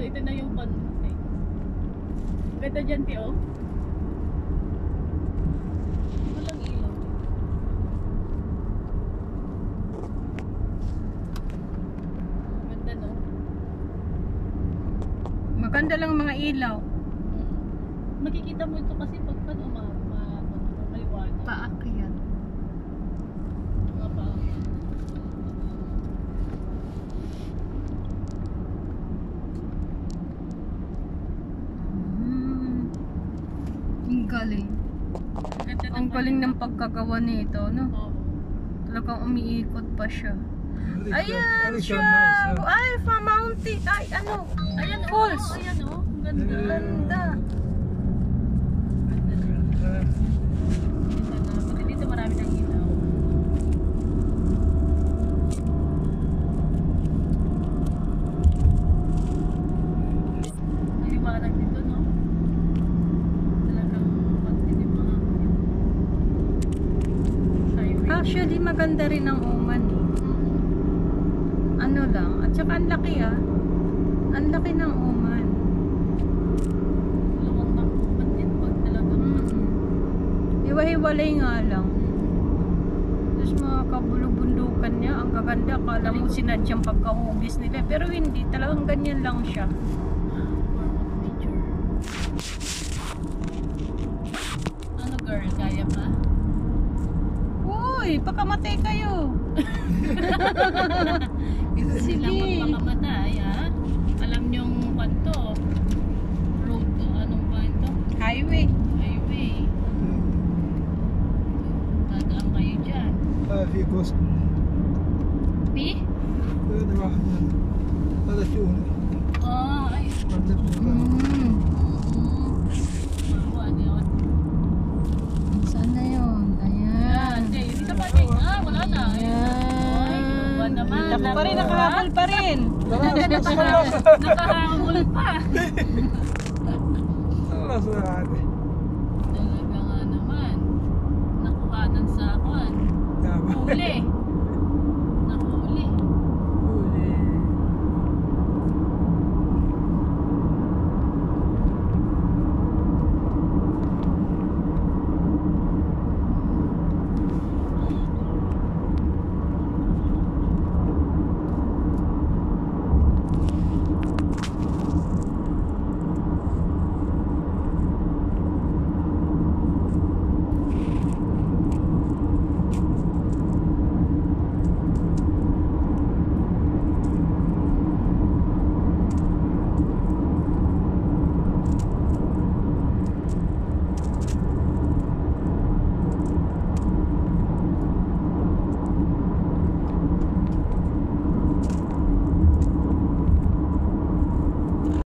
ito na yung konti. Ganda dyan, Tio. Walang ilaw. Ganda, no? Maganda lang mga ilaw. Makikita mo ito kasi pag maliwanag. Paakyat. Mga paakyat. Ang galing. Ang galing ng pagkagawa nito, no? Oo. Talagang umiikot pa siya. Ayan Ayan siya! Ay, mountain. Ay, ano? Ayan, Falls. oh, ayan, oh. Ganda. Ganda. Pati dito marami ng ilaw. Maliwanag dito, no? Talagang pagdilim mga highway. Actually, maganda rin ang Oman. Ano lang. At saka ang laki Ang laki ng Oman. Luwang ng uman din pag talagang Iwa-hiwalay nga lang. Tapos mga kabulubundukan niya, ang gaganda. Akala mo sinadyang pagkahugis nila. Pero hindi. Talagang ganyan lang siya. form of nature. Ano girl, kaya pa? Uy, pakamatay kayo. Sila magpakamatay, ha? Alam niyong kanto, road, anong ba ito? Highway. Highway. Dadaan kayo dyan. في كوست P? هذا واحد هذا توني Ay. Ano yun? Saan na yun? Yan, dito pa din. Wala na. Ay, buwan naman. Ako pa rin, nakahabol pa rin. Nakahabol pa. خلاص عادي Talaga nga naman. Nakuhanan sa akin. تمام Huli.